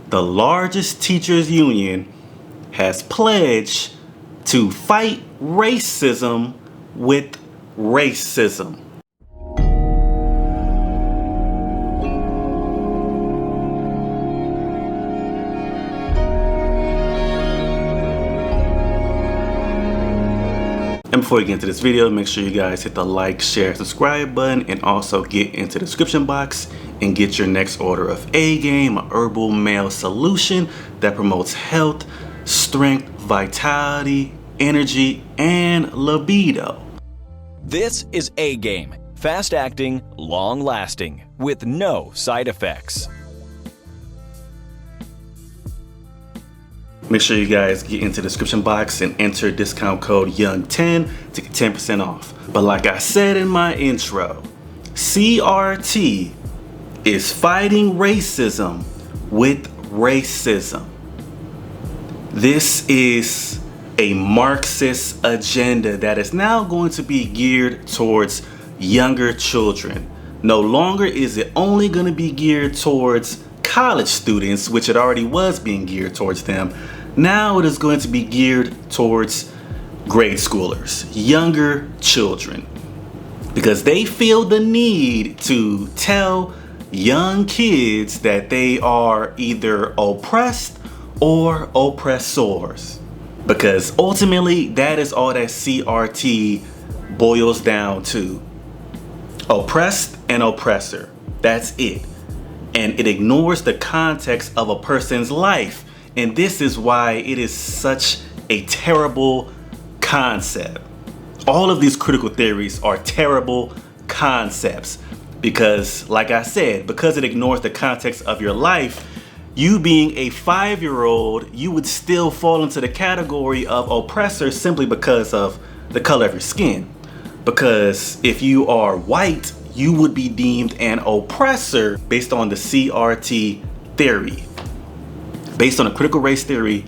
the largest teachers union has pledged to fight racism with racism. And before we get into this video, make sure you guys hit the like, share, subscribe button, and also get into the description box and get your next order of A-Game, a herbal male solution that promotes health, strength, vitality, energy, and libido. This is A-Game, fast-acting, long-lasting, with no side effects. Make sure you guys get into the description box and enter discount code YOUNG10 to get 10% off. But like I said in my intro, CRT is fighting racism with racism. This is a Marxist agenda that is now going to be geared towards younger children. No longer is it only going to be geared towards college students, which it already was being geared towards them. Now it is going to be geared towards grade schoolers, younger children, because they feel the need to tell young kids that they are either oppressed or oppressors. Because ultimately, that is all that CRT boils down to. Oppressed and oppressor. That's it. And it ignores the context of a person's life. And this is why it is such a terrible concept. All of these critical theories are terrible concepts because, like I said, because it ignores the context of your life, you being a 5-year-old, you would still fall into the category of oppressor simply because of the color of your skin. Because if you are white, you would be deemed an oppressor based on the CRT theory. Based on a critical race theory,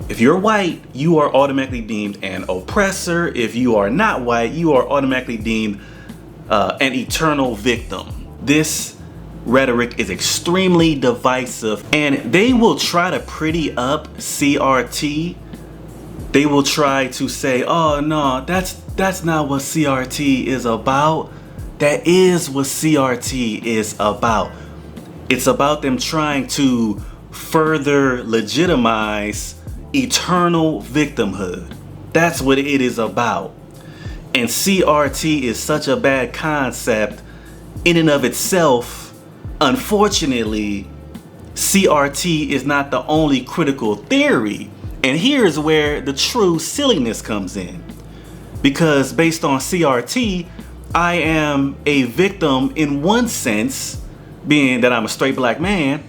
if you're white, you are automatically deemed an oppressor. If you are not white, you are automatically deemed an eternal victim. This rhetoric is extremely divisive, and they will try to pretty up CRT. They will try to say, oh no, that's not what CRT is about. That is what CRT is about. It's about them trying to further legitimize eternal victimhood. That's what it is about. And CRT is such a bad concept in and of itself. Unfortunately, CRT is not the only critical theory. And here's where the true silliness comes in. Because based on CRT, I am a victim in one sense, being that I'm a straight black man,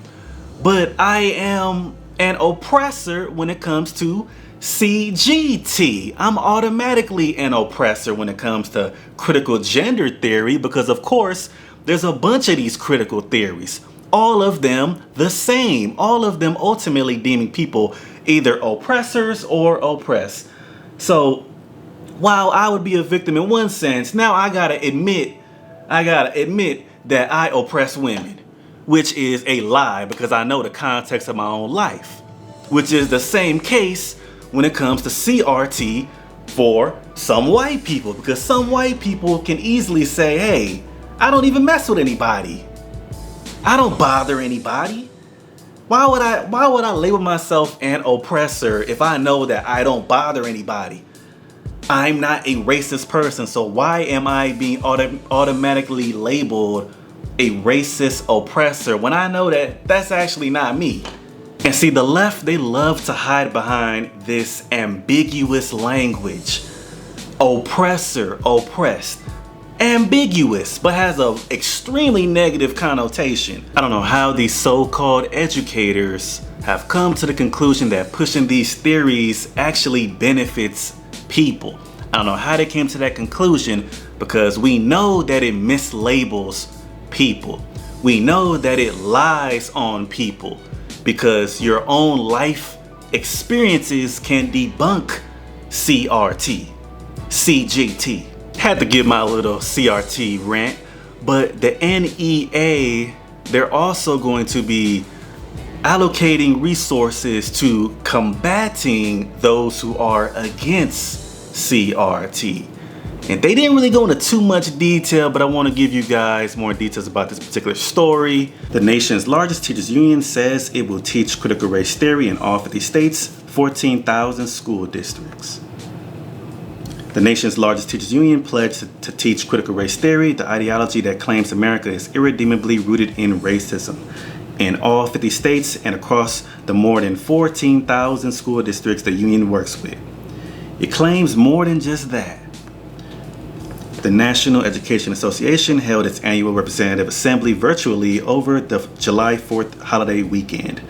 but I am an oppressor when it comes to CGT. I'm automatically an oppressor when it comes to critical gender theory because, of course, there's a bunch of these critical theories. All of them the same. All of them ultimately deeming people either oppressors or oppressed. So while I would be a victim in one sense, now I gotta admit that I oppress women, which is a lie because I know the context of my own life, which is the same case when it comes to CRT for some white people, because some white people can easily say, hey, I don't even mess with anybody. I don't bother anybody. Why would I label myself an oppressor if I know that I don't bother anybody? I'm not a racist person, so why am I being automatically labeled a racist oppressor when I know that that's actually not me? And see, the left, they love to hide behind this ambiguous language. Oppressor, oppressed. Ambiguous, but has an extremely negative connotation. I don't know how these so-called educators have come to the conclusion that pushing these theories actually benefits people. I don't know how they came to that conclusion, because we know that it mislabels people. We know that it lies on people, because your own life experiences can debunk CRT, CGT. Had to give my little CRT rant, but the NEA, they're also going to be allocating resources to combating those who are against CRT. And they didn't really go into too much detail, but I want to give you guys more details about this particular story. The nation's largest teachers union says it will teach critical race theory in all 50 states, 14,000 school districts. The nation's largest teachers union pledged to teach critical race theory, the ideology that claims America is irredeemably rooted in racism, in all 50 states and across the more than 14,000 school districts the union works with. It claims more than just that. The National Education Association held its annual representative assembly virtually over the July 4th holiday weekend.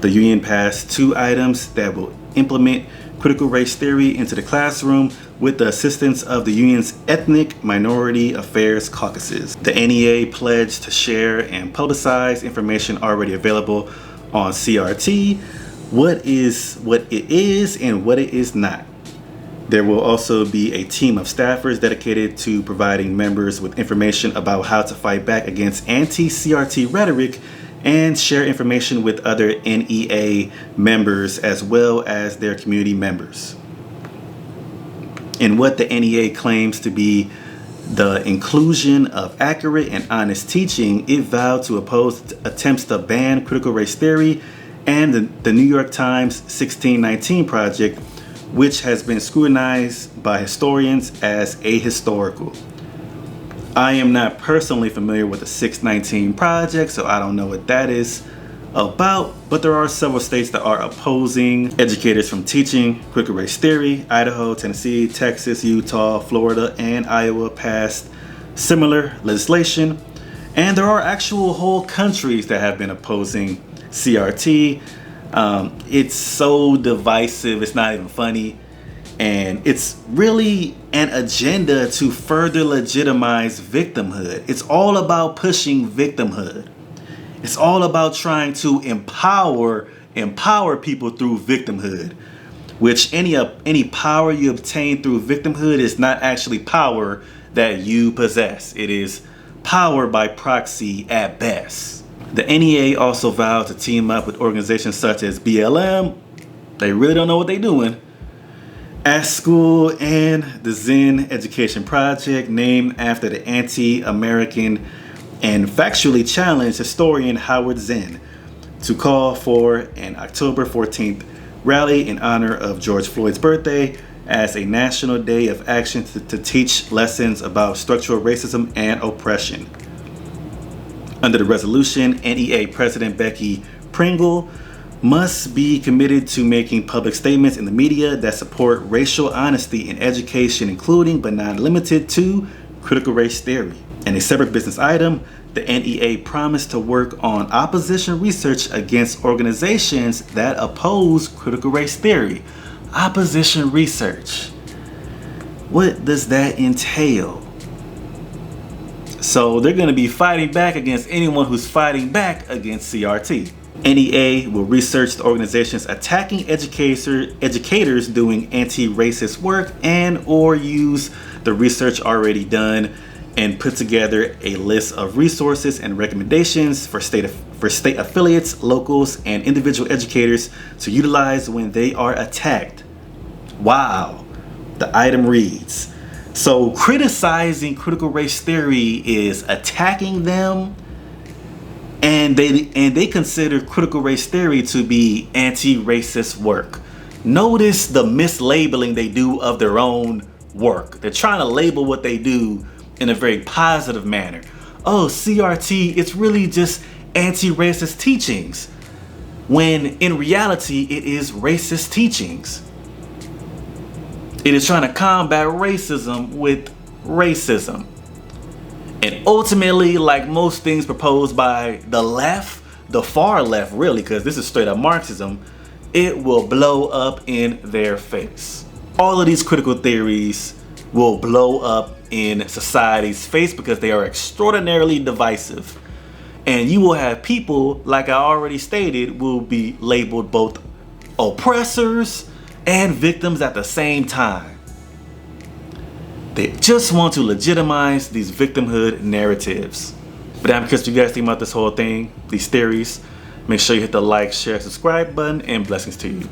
The union passed 2 items that will implement critical race theory into the classroom with the assistance of the union's Ethnic Minority Affairs Caucuses. The NEA pledged to share and publicize information already available on CRT, what it is and what it is not. There will also be a team of staffers dedicated to providing members with information about how to fight back against anti-CRT rhetoric and share information with other NEA members as well as their community members. In what the NEA claims to be the inclusion of accurate and honest teaching, it vowed to oppose attempts to ban critical race theory and the New York Times 1619 Project, which has been scrutinized by historians as ahistorical. I am not personally familiar with the 619 Project, so I don't know what that is about, but there are several states that are opposing educators from teaching critical race theory. Idaho, Tennessee, Texas, Utah, Florida, and Iowa passed similar legislation. And there are actual whole countries that have been opposing CRT. It's so divisive, it's not even funny. And it's really an agenda to further legitimize victimhood. It's all about pushing victimhood. It's all about trying to empower people through victimhood, which any power you obtain through victimhood is not actually power that you possess. It is power by proxy at best. The NEA also vowed to team up with organizations such as BLM, they really don't know what they're doing, Ask School, and the Zen Education Project, named after the anti-American and factually challenged historian Howard Zinn, to call for an October 14th rally in honor of George Floyd's birthday as a national day of action to teach lessons about structural racism and oppression. Under the resolution, NEA President Becky Pringle must be committed to making public statements in the media that support racial honesty in education, including but not limited to critical race theory. In a separate business item, the NEA promised to work on opposition research against organizations that oppose critical race theory. Opposition research. What does that entail? So they're going to be fighting back against anyone who's fighting back against CRT. NEA will research the organizations attacking educators doing anti-racist work and or use the research already done and put together a list of resources and recommendations for state affiliates, locals, and individual educators to utilize when they are attacked. Wow. The item reads, so criticizing critical race theory is attacking them, and they consider critical race theory to be anti-racist work. Notice the mislabeling they do of their own work. They're trying to label what they do in a very positive manner. Oh, CRT, it's really just anti-racist teachings, when in reality it is racist teachings. It is trying to combat racism with racism. And ultimately, like most things proposed by the left, the far left really, because this is straight up Marxism, it will blow up in their face. All of these critical theories will blow up in society's face because they are extraordinarily divisive. And you will have people, like I already stated, will be labeled both oppressors and victims at the same time. They just want to legitimize these victimhood narratives. But I'm curious what you guys think about this whole thing, these theories. Make sure you hit the like, share, subscribe button, and blessings to you.